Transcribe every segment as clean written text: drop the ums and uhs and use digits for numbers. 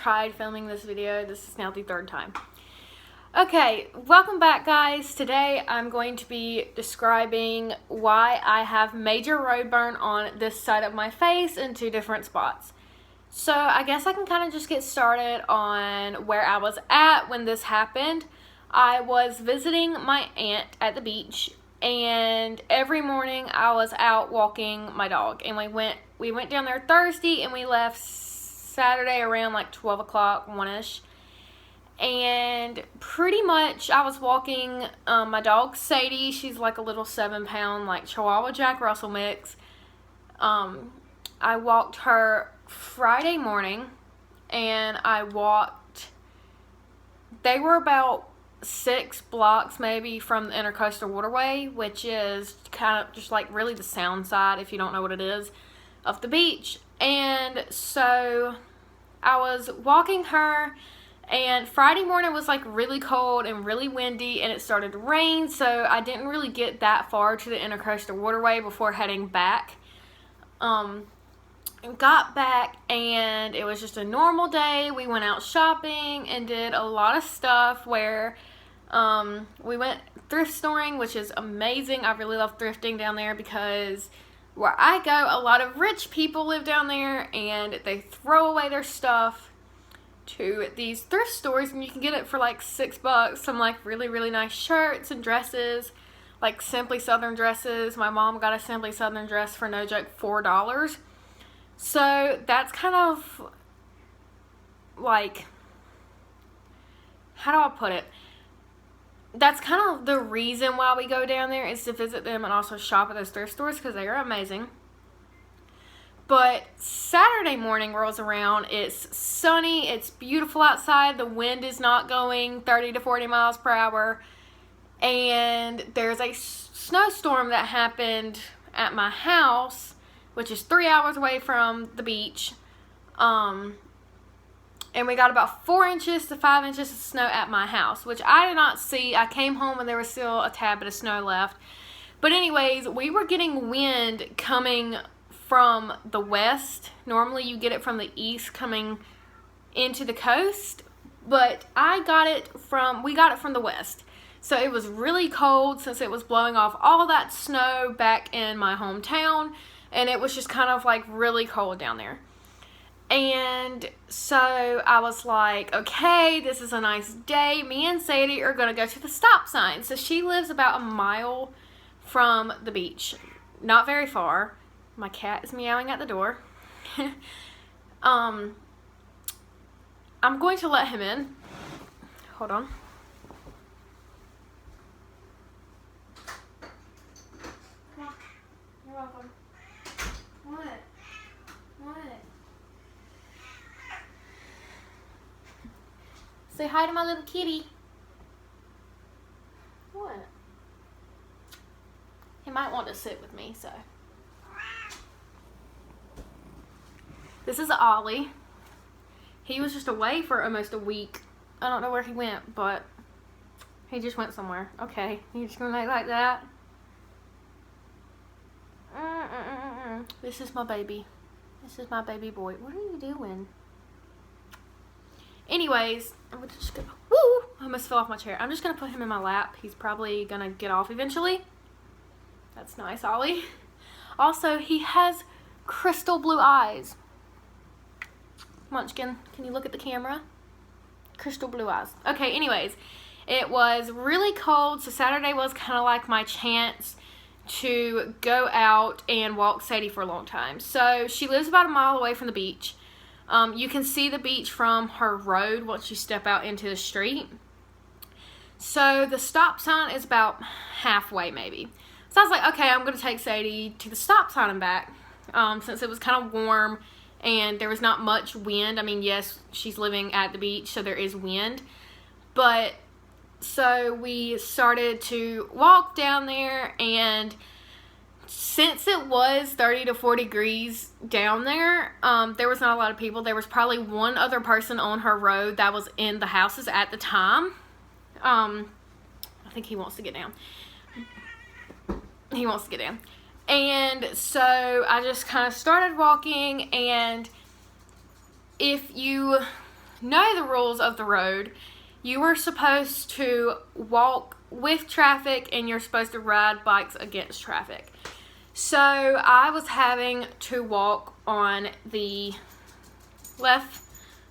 tried filming this video. This is now the third time. Okay, welcome back, guys. Today I'm going to be describing why I have major road burn on this side of my face in two different spots. So I guess I can kind of just get started on where I was at when this happened. I was visiting my aunt at the beach, and every morning I was out walking my dog, and we went down there Thursday and we left Saturday around like 12 o'clock, 1ish. And pretty much I was walking my dog Sadie. She's like a little 7-pound like Chihuahua Jack Russell mix. I walked her Friday morning, and they were about 6 blocks maybe from the Intercoastal Waterway, which is kind of just like really the sound side, if you don't know what it is, of the beach. And so I was walking her, and Friday morning was like really cold and really windy, and it started to rain, so I didn't really get that far to the Intercoastal Waterway before heading back. Got back, and it was just a normal day. We went out shopping and did a lot of stuff where we went thrift storing, which is amazing. I really love thrifting down there because where I go, a lot of rich people live down there, and they throw away their stuff to these thrift stores, and you can get it for like $6. Some like really, really nice shirts and dresses, like Simply Southern dresses. My mom got a Simply Southern dress for, no joke, $4. So that's kind of like, how do I put it? That's kind of the reason why we go down there, is to visit them and also shop at those thrift stores because they are amazing. But Saturday morning rolls around, it's sunny, it's beautiful outside, the wind is not going 30 to 40 miles per hour, and there's a snowstorm that happened at my house, which is 3 hours away from the beach, and we got about 4 inches to 5 inches of snow at my house, which I did not see. I came home and there was still a tad bit of snow left. But anyways, we were getting wind coming from the west. Normally you get it from the east coming into the coast, but we got it from the west. So it was really cold since it was blowing off all that snow back in my hometown, and it was just kind of like really cold down there. And so I was like, okay, this is a nice day. Me and Sadie are going to go to the stop sign. So she lives about a mile from the beach. Not very far. My cat is meowing at the door. I'm going to let him in. Hold on. You're welcome. What? Say hi to my little kitty. What? He might want to sit with me, so. This is Ollie. He was just away for almost a week. I don't know where he went, but he just went somewhere. Okay, you just gonna make like that? This is my baby. This is my baby boy. What are you doing? Anyways, I'm just gonna, woo! I almost fell off my chair. I'm just gonna put him in my lap. He's probably gonna get off eventually. That's nice, Ollie. Also, he has crystal blue eyes. Munchkin, can you look at the camera? Crystal blue eyes. Okay, anyways, it was really cold, so Saturday was kind of like my chance to go out and walk Sadie for a long time. So she lives about a mile away from the beach. You can see the beach from her road once you step out into the street. So the stop sign is about halfway maybe. So I was like, okay, I'm going to take Sadie to the stop sign and back, since it was kind of warm and there was not much wind. I mean, yes, she's living at the beach, so there is wind. But so we started to walk down there, and since it was 30 to 40 degrees down there, there was not a lot of people. There was probably one other person on her road that was in the houses at the time. I think he wants to get down. He wants to get down. And so I just kind of started walking, and if you know the rules of the road. You are supposed to walk with traffic and you're supposed to ride bikes against traffic. So I was having to walk on the left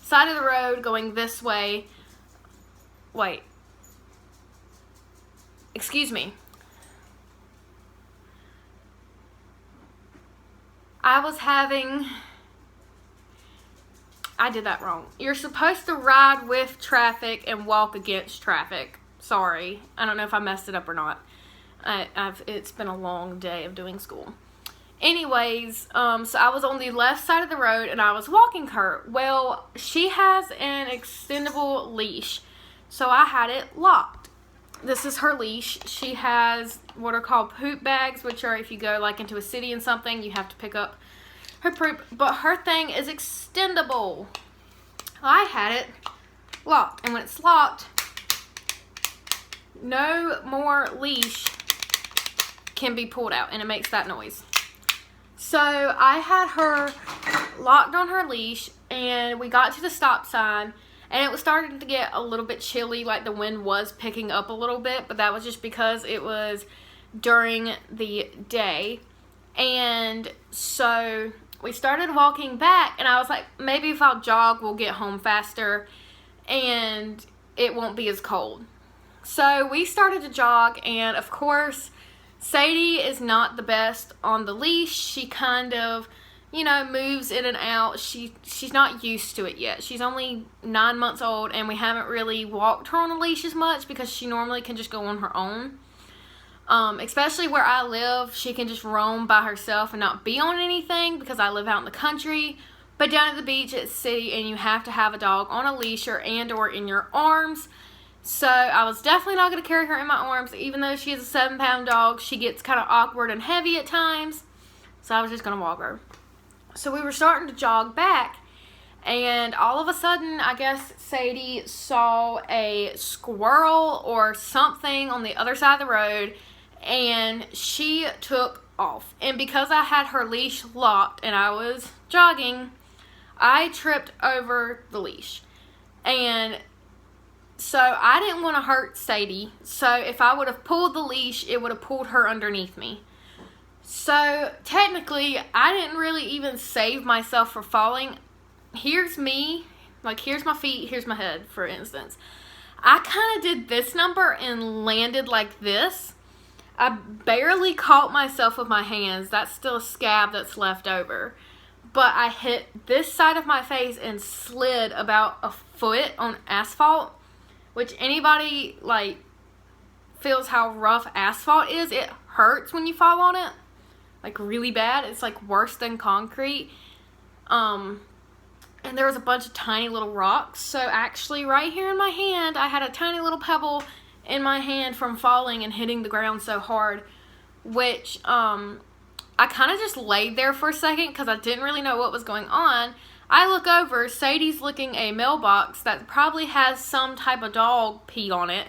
side of the road going this way. Wait. Excuse me. I did that wrong. You're supposed to ride with traffic and walk against traffic. Sorry. I don't know if I messed it up or not. It's been a long day of doing school. Anyways, so I was on the left side of the road and I was walking her. Well, she has an extendable leash, so I had it locked. This is her leash. She has what are called poop bags, which are if you go like into a city and something, you have to pick up her poop, but her thing is extendable. I had it locked, and when it's locked, no more leash can be pulled out, and it makes that noise. So I had her locked on her leash, and we got to the stop sign, and it was starting to get a little bit chilly, like the wind was picking up a little bit, but that was just because it was during the day. And so we started walking back, and I was like, maybe if I'll jog, we'll get home faster, and it won't be as cold. So we started to jog, and of course, Sadie is not the best on the leash. She kind of, moves in and out. She's not used to it yet. She's only 9 months old, and we haven't really walked her on a leash as much because she normally can just go on her own. Especially where I live, she can just roam by herself and not be on anything because I live out in the country. But down at the beach, it's city, and you have to have a dog on a leash or in your arms. So I was definitely not going to carry her in my arms. Even though she is a 7-pound dog, she gets kind of awkward and heavy at times. So I was just going to walk her. So we were starting to jog back, and all of a sudden, I guess Sadie saw a squirrel or something on the other side of the road, and she took off. And because I had her leash locked and I was jogging, I tripped over the leash. And so I didn't want to hurt Sadie. So if I would have pulled the leash, it would have pulled her underneath me. So technically, I didn't really even save myself for falling. Here's me. Like, here's my feet, here's my head, for instance. I kind of did this number and landed like this. I barely caught myself with my hands. That's still a scab that's left over. But I hit this side of my face and slid about a foot on asphalt. Which anybody, feels how rough asphalt is. It hurts when you fall on it. Like, really bad. It's, worse than concrete. And there was a bunch of tiny little rocks. So, actually, right here in my hand, I had a tiny little pebble in my hand from falling and hitting the ground so hard, which I kind of just laid there for a second because I didn't really know what was going on. I look over, Sadie's licking a mailbox that probably has some type of dog pee on it,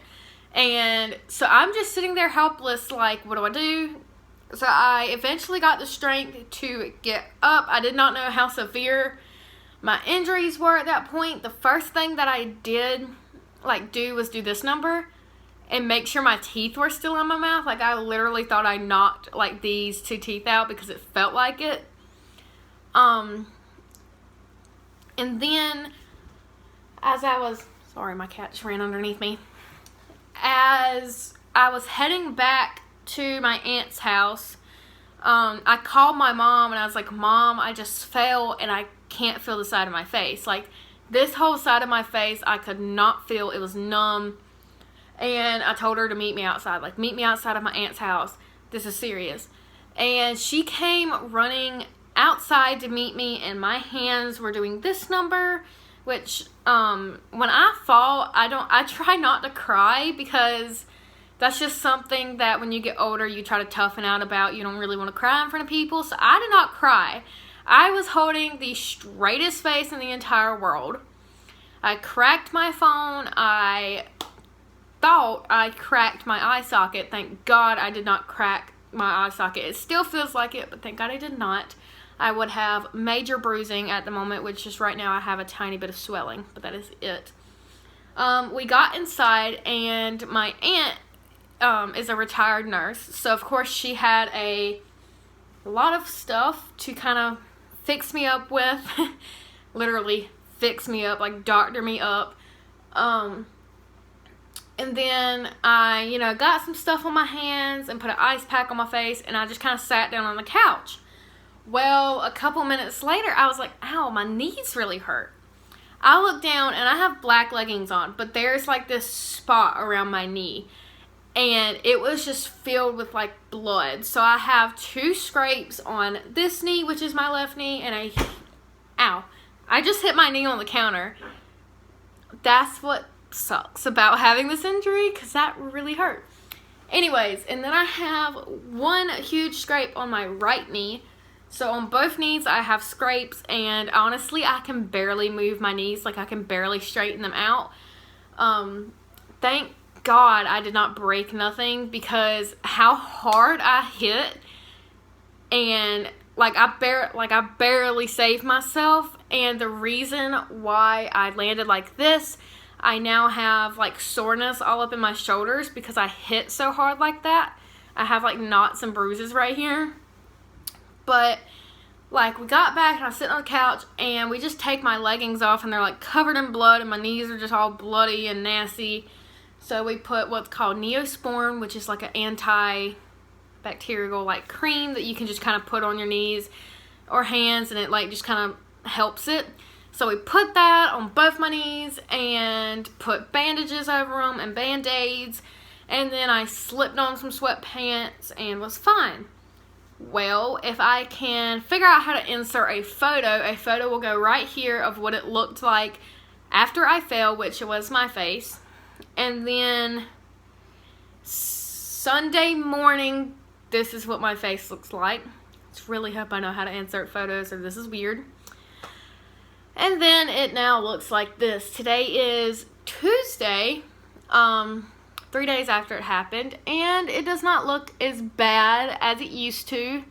and so I'm just sitting there helpless, like, what do I do? So I eventually got the strength to get up. I did not know how severe my injuries were at that point. The first thing that I did was do this number and make sure my teeth were still in my mouth. Like, I literally thought I knocked, these 2 teeth out because it felt like it. And then, as I was... Sorry, my cat just ran underneath me. As I was heading back to my aunt's house, I called my mom, and I was like, Mom, I just fell, and I can't feel the side of my face. This whole side of my face, I could not feel. It was numb. And I told her to meet me outside. Meet me outside of my aunt's house. This is serious. And she came running outside to meet me, and my hands were doing this number, which, when I fall, I try not to cry, because that's just something that when you get older, you try to toughen out about. You don't really want to cry in front of people, so I did not cry. I was holding the straightest face in the entire world. I cracked my phone. I thought I cracked my eye socket. Thank God I did not crack my eye socket. It still feels like it, but thank God I did not. I would have major bruising at the moment, which just right now I have a tiny bit of swelling, but that is it. We got inside, and my aunt is a retired nurse, so of course she had a lot of stuff to kind of fix me up with. Literally fix me up, like doctor me up. And then I, got some stuff on my hands and put an ice pack on my face, and I just kind of sat down on the couch. Well, a couple minutes later, I was like, ow, my knees really hurt. I look down, and I have black leggings on, but there's like this spot around my knee, and it was just filled with like blood. So I have 2 scrapes on this knee, which is my left knee, and ow, I just hit my knee on the counter. That's what sucks about having this injury, because that really hurt. Anyways, and then I have 1 huge scrape on my right knee. So on both knees I have scrapes, and honestly I can barely move my knees. Like, I can barely straighten them out. Thank God I did not break nothing, because how hard I hit, and I barely saved myself. And the reason why I landed like this, I now have like soreness all up in my shoulders because I hit so hard like that. I have like knots and bruises right here. But like, we got back, and I was sitting on the couch, and we just take my leggings off, and they're like covered in blood, and my knees are just all bloody and nasty. So we put what's called Neosporin, which is like an antibacterial like cream that you can just kind of put on your knees or hands, and it like just kind of helps it. So we put that on both my knees and put bandages over them and band-aids, and then I slipped on some sweatpants and was fine. Well, if I can figure out how to insert a photo will go right here of what it looked like after I fell, which was my face. And then Sunday morning, this is what my face looks like. I really hope I know how to insert photos, or this is weird. And then it now looks like this. Today is Tuesday, 3 days after it happened, and it does not look as bad as it used to.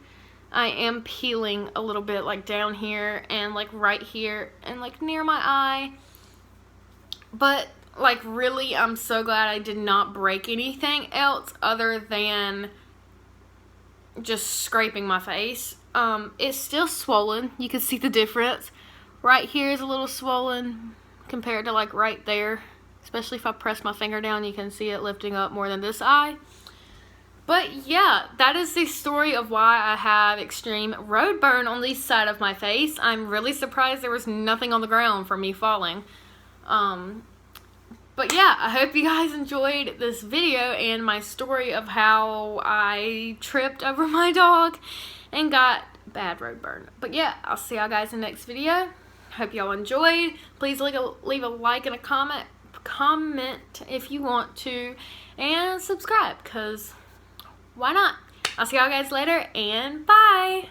I am peeling a little bit, like down here and like right here and like near my eye. But like, really, I'm so glad I did not break anything else other than just scraping my face. It's still swollen. You can see the difference. Right here is a little swollen compared to like right there. Especially if I press my finger down, you can see it lifting up more than this eye. But yeah, that is the story of why I have extreme road burn on the side of my face. I'm really surprised there was nothing on the ground from me falling. But yeah, I hope you guys enjoyed this video and my story of how I tripped over my dog and got bad road burn. But yeah, I'll see y'all guys in the next video. Hope y'all enjoyed. Please leave a like and a comment if you want to, and subscribe, because why not? I'll see y'all guys later, and bye.